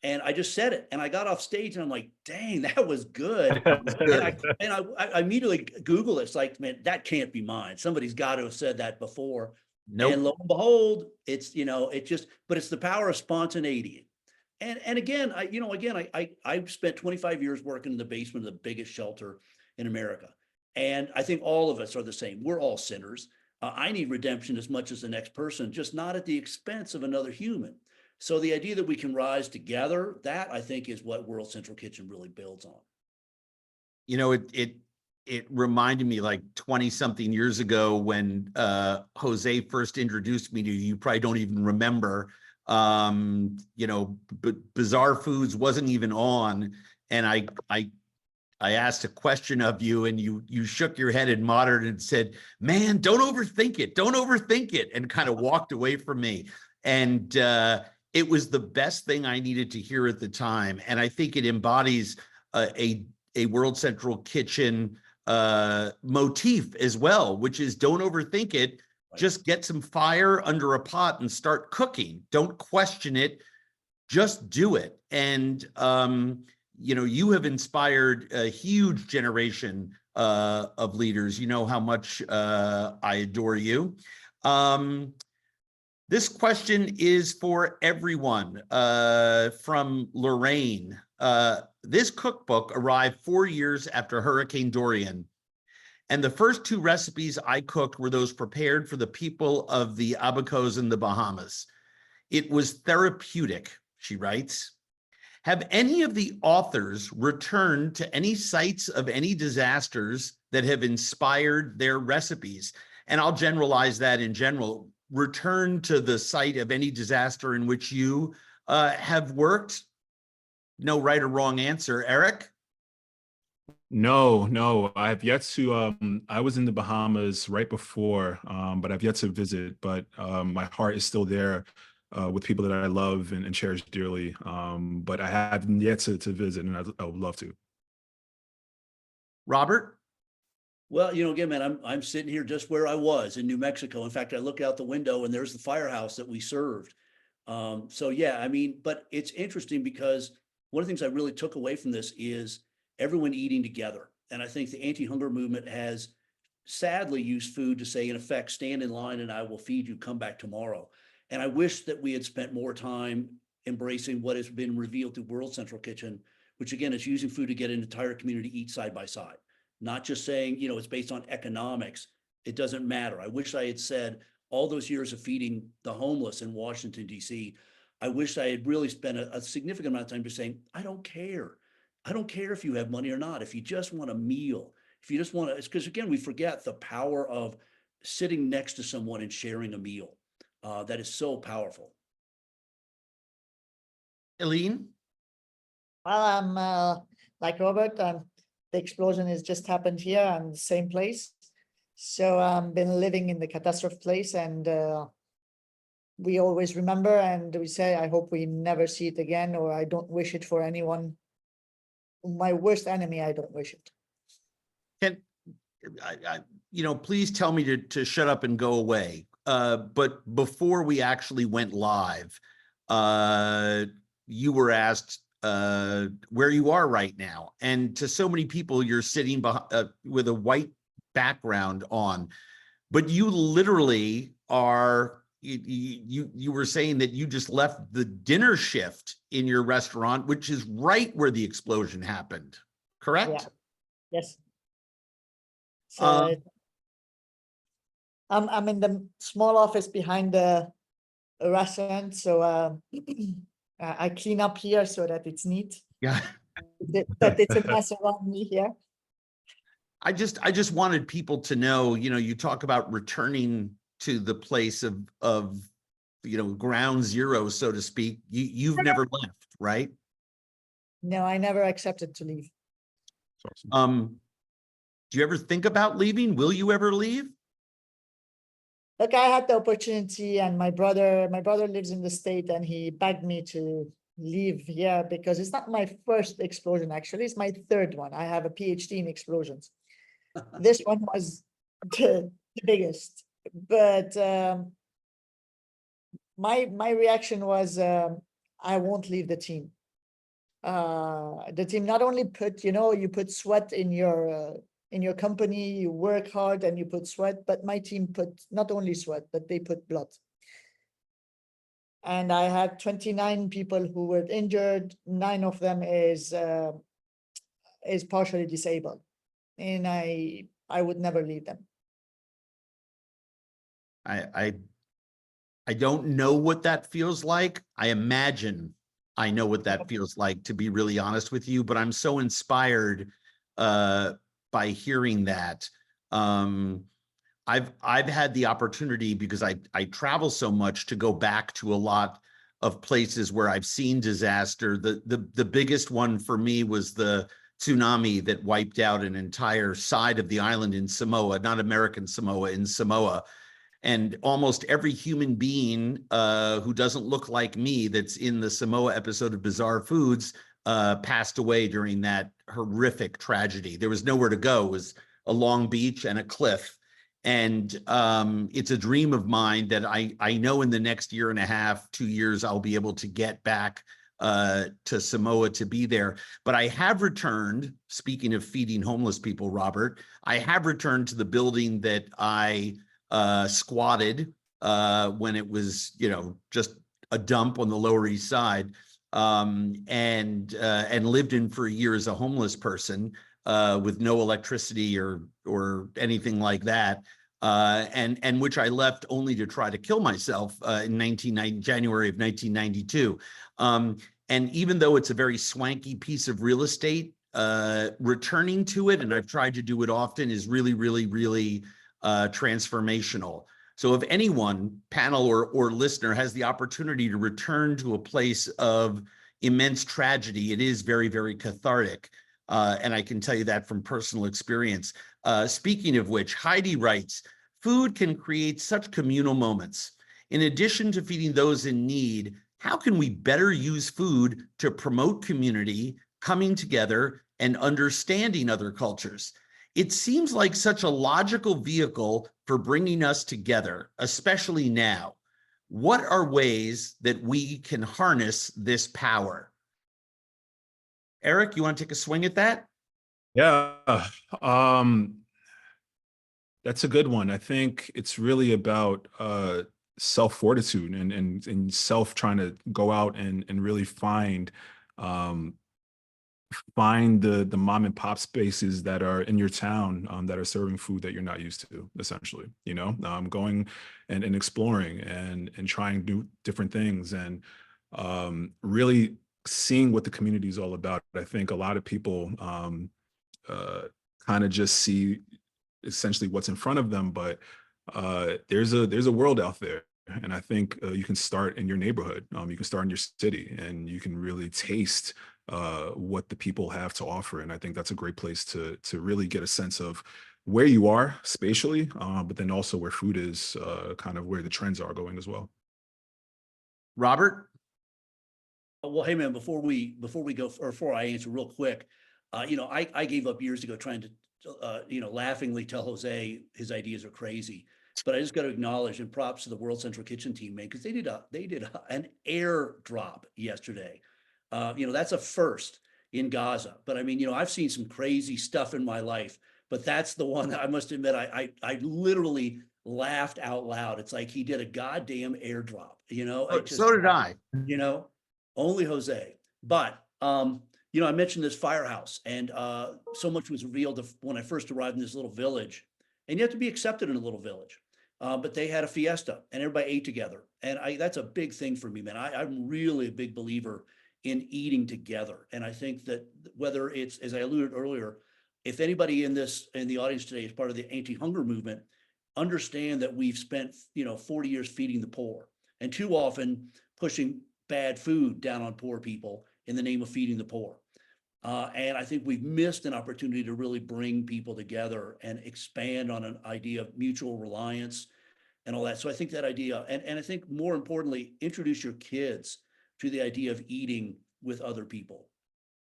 and I just said it, and I got off stage, and I'm like, dang, that was good. and I immediately Google it. It's like, man, that can't be mine. Somebody's got to have said that before. Nope. And lo and behold, it's, you know, but it's the power of spontaneity. And again, I spent 25 years working in the basement of the biggest shelter in America. And I think all of us are the same. We're all sinners. I need redemption as much as the next person, just not at the expense of another human. So the idea that we can rise together, that I think is what World Central Kitchen really builds on. You know, it reminded me like 20 something years ago when Jose first introduced me to you. You probably don't even remember. You know, Bizarre Foods wasn't even on, and I asked a question of you, and you shook your head and muttered and said, "Man, don't overthink it," and kind of walked away from me. And it was the best thing I needed to hear at the time, and I think it embodies a World Central Kitchen motif as well, which is don't overthink it. Just get some fire under a pot and start cooking. Don't question it. Just do it. And, you know, you have inspired a huge generation of leaders. You know how much I adore you. This question is for everyone from Lorraine. This cookbook arrived 4 years after Hurricane Dorian, and the first 2 recipes I cooked were those prepared for the people of the Abacos in the Bahamas. It was therapeutic, she writes. Have any of the authors returned to any sites of any disasters that have inspired their recipes? And I'll generalize that in general. Return to the site of any disaster in which you have worked? No right or wrong answer. Eric? No, I have yet to. I was in the Bahamas right before, but I've yet to visit. But my heart is still there with people that I love and cherish dearly. But I haven't yet to visit, and I would love to. Robert? Well, again, man, I'm sitting here just where I was in New Mexico. In fact, I look out the window and there's the firehouse that we served. So yeah, I mean, but it's interesting because one of the things I really took away from this is everyone eating together. And I think the anti-hunger movement has sadly used food to say, in effect, stand in line and I will feed you, come back tomorrow. And I wish that we had spent more time embracing what has been revealed through World Central Kitchen, which again is using food to get an entire community to eat side by side. Not just saying, it's based on economics. It doesn't matter. I wish I had said all those years of feeding the homeless in Washington, D.C., I wish I had really spent a significant amount of time just saying, I don't care. I don't care if you have money or not. If you just want a meal, if you just want to, it's because again, we forget the power of sitting next to someone and sharing a meal. That is so powerful. Aline? Well, I'm like Robert, the explosion has just happened here. I'm in the same place. So I've been living in the catastrophe place, and we always remember and we say, I hope we never see it again, or I don't wish it for anyone. My worst enemy, I don't wish it. Can please tell me to shut up and go away. But before we actually went live, you were asked where you are right now. And to so many people, you're sitting with a white background on, but you literally are, you were saying that you just left the dinner shift in your restaurant, which is right where the explosion happened, correct? Yeah. Yes. So I'm in the small office behind the restaurant. So I clean up here so that it's neat. Yeah. But it's a mess around me here. I just wanted people to know, you talk about returning to the place of ground zero, so to speak. You've never left, right? No, I never accepted to leave. Awesome. Do you ever think about leaving? Will you ever leave? Look, I had the opportunity, and my brother lives in the state, and he begged me to leave here because it's not my first explosion. Actually, it's my third one. I have a PhD in explosions. This one was the biggest, but my reaction was I won't leave the team. The team not only put, you put sweat in your company, you work hard and you put sweat, but my team put not only sweat, but they put blood. And I had 29 people who were injured. 9 of them is partially disabled. And I would never leave them. I don't know what that feels like. I imagine I know what that feels like, to be really honest with you, but I'm so inspired by hearing that. I've had the opportunity, because I travel so much, to go back to a lot of places where I've seen disaster. The biggest one for me was the tsunami that wiped out an entire side of the island in Samoa, not American Samoa, in Samoa. And almost every human being who doesn't look like me that's in the Samoa episode of Bizarre Foods passed away during that horrific tragedy. There was nowhere to go. It was a long beach and a cliff. And it's a dream of mine that I know in the next year and a half, 2 years, I'll be able to get back to Samoa to be there. But I have returned, speaking of feeding homeless people, Robert, I have returned to the building that I squatted when it was, just a dump on the Lower East Side, and lived in for a year as a homeless person with no electricity or anything like that. And which I left only to try to kill myself in January of 1992. And even though it's a very swanky piece of real estate, returning to it, and I've tried to do it often, is really, really, really transformational. So if anyone, panel or listener, has the opportunity to return to a place of immense tragedy, it is very, very cathartic. And I can tell you that from personal experience. Speaking of which, Heidi writes, food can create such communal moments. In addition to feeding those in need, how can we better use food to promote community, coming together, and understanding other cultures? It seems like such a logical vehicle for bringing us together, especially now. What are ways that we can harness this power? Eric, you want to take a swing at that? Yeah, that's a good one. I think it's really about self-fortitude and self trying to go out and really find the mom and pop spaces that are in your town that are serving food that you're not used to, essentially, going and exploring and trying new different things, and really seeing what the community is all about. I think a lot of people kind of just see essentially what's in front of them, but there's a world out there. And I think you can start in your neighborhood. You can start in your city, and you can really taste what the people have to offer. And I think that's a great place to really get a sense of where you are spatially, but then also where food is, kind of where the trends are going as well. Robert? Well, hey man, before we go, or before I answer real quick, I gave up years ago trying to, laughingly tell Jose his ideas are crazy. But I just got to acknowledge, and props to the World Central Kitchen team, man, because they did an airdrop yesterday. That's a first in Gaza. But I mean, I've seen some crazy stuff in my life, but that's the one that I must admit I literally laughed out loud. It's like he did a goddamn airdrop. So did I. Only Jose. But I mentioned this firehouse, and so much was revealed when I first arrived in this little village, and you have to be accepted in a little village. But they had a fiesta and everybody ate together. And that's a big thing for me, man. I'm really a big believer in eating together. And I think that whether it's, as I alluded earlier, if anybody in the audience today is part of the anti-hunger movement, understand that we've spent, 40 years feeding the poor, and too often pushing bad food down on poor people in the name of feeding the poor. And I think we've missed an opportunity to really bring people together and expand on an idea of mutual reliance and all that. So I think that idea, and I think more importantly, introduce your kids to the idea of eating with other people,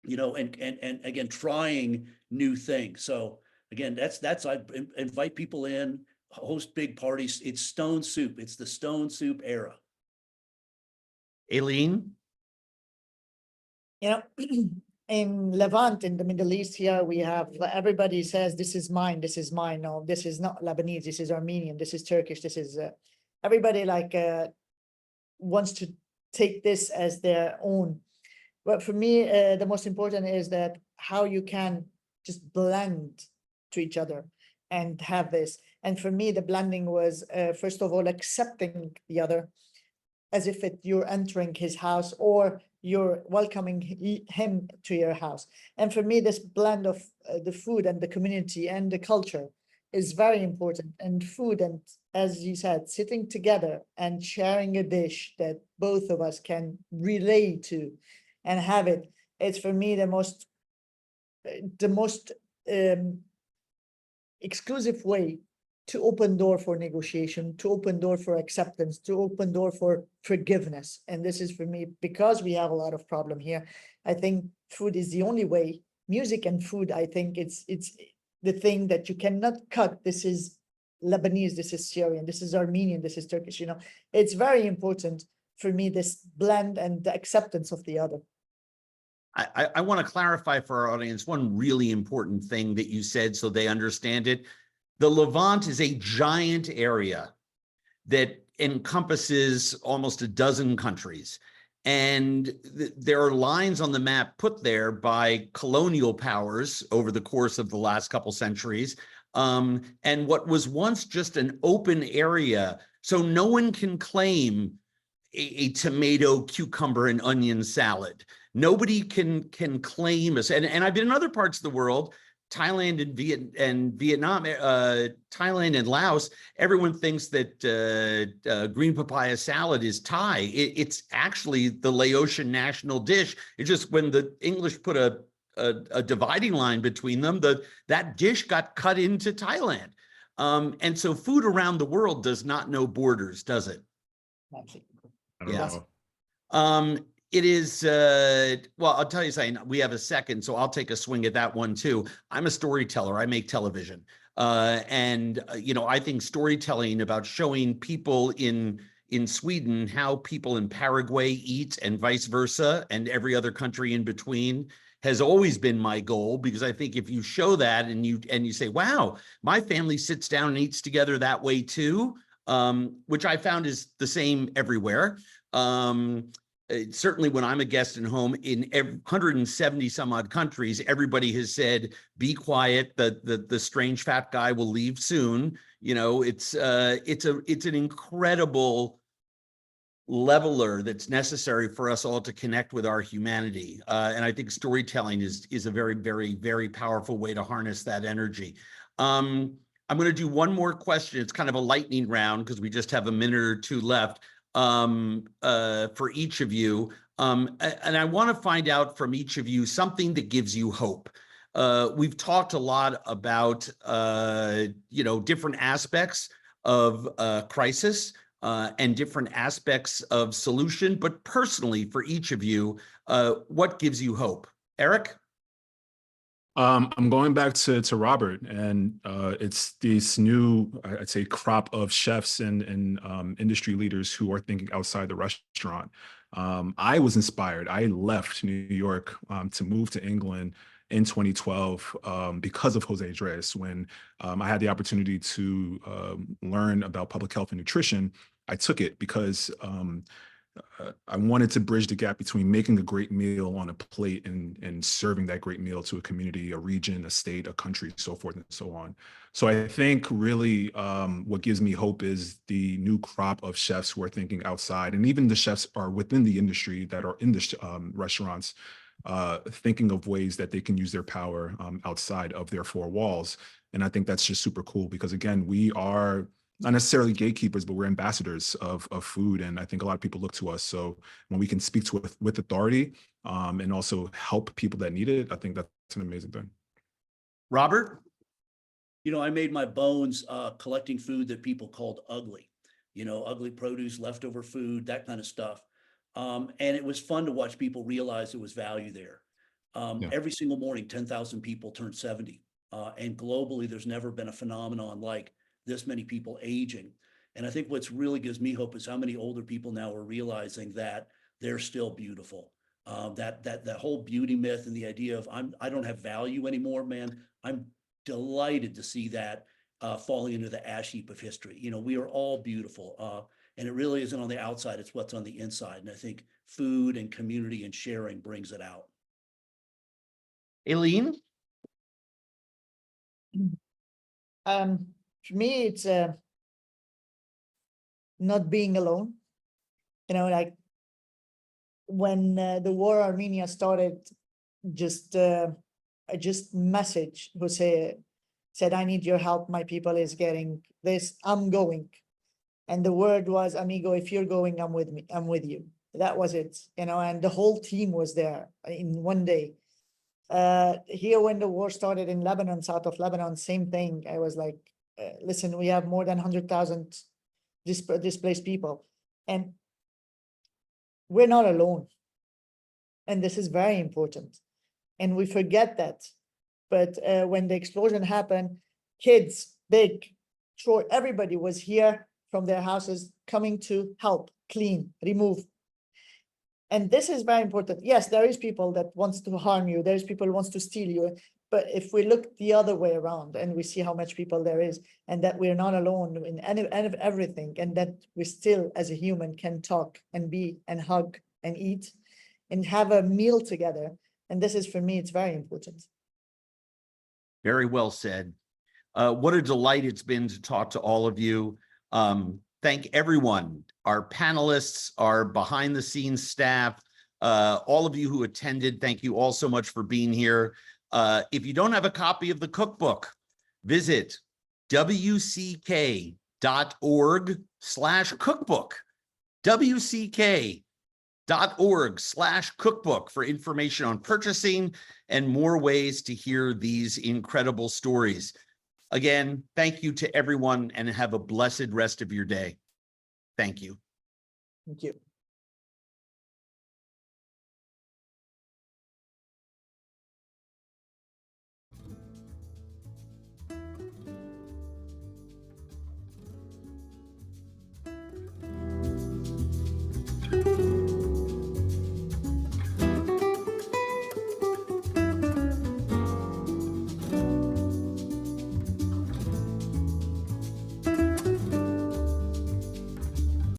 and again, trying new things. So again, that's I invite people in, host big parties. It's stone soup. It's the stone soup era. Aline? In Levant, in the Middle East here, we have, everybody says, this is mine, this is mine. No, this is not Lebanese, this is Armenian, this is Turkish, this is, everybody wants to take this as their own. But for me, the most important is that how you can just blend to each other and have this. And for me, the blending was, first of all, accepting the other as if you're entering his house or you're welcoming him to your house. And for me, this blend of the food and the community and the culture is very important. And food, and as you said, sitting together and sharing a dish that both of us can relate to and have it, it's for me the most exclusive way to open door for negotiation, to open door for acceptance, to open door for forgiveness. And this is for me, because we have a lot of problem here. I think food is the only way. Music and food, I think it's the thing that you cannot cut. This is Lebanese, this is Syrian, this is Armenian, this is Turkish. It's very important for me, this blend and the acceptance of the other. I want to clarify for our audience one really important thing that you said so they understand it. The Levant is a giant area that encompasses almost a dozen countries. And there are lines on the map put there by colonial powers over the course of the last couple centuries. And what was once just an open area, so no one can claim a tomato, cucumber, and onion salad. Nobody can claim us. And I've been in other parts of the world, Thailand and Vietnam, Thailand and Laos. Everyone thinks that green papaya salad is Thai. It's actually the Laotian national dish. It's just when the English put a dividing line between them, that dish got cut into Thailand. And so food around the world does not know borders, does it? I don't Yes. know. It is, well, I'll tell you something, we have a second, so I'll take a swing at that one too. I'm a storyteller, I make television. You know, I think storytelling about showing people in Sweden how people in Paraguay eat and vice versa, and every other country in between has always been my goal, because I think if you show that and you say, wow, my family sits down and eats together that way too, which I found is the same everywhere. Certainly when I'm a guest in home in 170 some odd countries, everybody has said, be quiet, the strange fat guy will leave soon. You know, it's an incredible leveler that's necessary for us all to connect with our humanity. And I think storytelling is a very, very, very powerful way to harness that energy. I'm going to do one more question. It's kind of a lightning round because we just have a minute or two left. For each of you. And I want to find out from each of you something that gives you hope. We've talked a lot about, you know, different aspects of crisis and different aspects of solution, but personally for each of you, what gives you hope? Eric? I'm going back to Robert, and it's this new, I'd say, crop of chefs and industry leaders who are thinking outside the restaurant. I was inspired. I left New York to move to England in 2012 because of José Andrés. When I had the opportunity to learn about public health and nutrition, I took it because I wanted to bridge the gap between making a great meal on a plate and serving that great meal to a community, a region, a state, a country, so forth and so on. So I think really what gives me hope is the new crop of chefs who are thinking outside, and even the chefs are within the industry that are in the restaurants, thinking of ways that they can use their power outside of their four walls. And I think that's just super cool because, again, we are not necessarily gatekeepers, but we're ambassadors of food. And I think a lot of people look to us. So when we can speak to it with authority and also help people that need it, I think that's an amazing thing. Robert? You know, I made my bones collecting food that people called ugly, you know, ugly produce, leftover food, that kind of stuff. And it was fun to watch people realize there was value there. Every single morning, 10,000 people turn 70. And globally, there's never been a phenomenon like this many people aging. And I think what's really gives me hope is how many older people now are realizing that they're still beautiful. That whole beauty myth and the idea of I don't have value anymore, man. I'm delighted to see that falling into the ash heap of history. You know, we are all beautiful. And it really isn't on the outside, it's what's on the inside. And I think food and community and sharing brings it out. Aline? For me, it's not being alone. You know, like when the war Armenia started, just message Jose said, I need your help. My people is getting this. I'm going. And the word was, amigo, if you're going, I'm with you. That was it, you know, and the whole team was there in one day. Here, when the war started in Lebanon, south of Lebanon, same thing. I was like, listen, we have more than 100,000 displaced people, and we're not alone. And this is very important. And we forget that. But when the explosion happened, kids, big, short, everybody was here from their houses coming to help. clean, remove. And this is very important. Yes, there is people that wants to harm you. There's people who wants to steal you. But if we look the other way around and we see how much people there is, and that we're not alone in any of everything, and that we still, as a human, can talk and be and hug and eat and have a meal together. And this is, for me, it's very important. Very well said. What a delight it's been to talk to all of you. Thank everyone, our panelists, our behind the scenes staff, all of you who attended. Thank you all so much for being here. If you don't have a copy of the cookbook, visit wck.org/cookbook, wck.org/cookbook for information on purchasing and more ways to hear these incredible stories. Again, thank you to everyone and have a blessed rest of your day. Thank you. Thank you.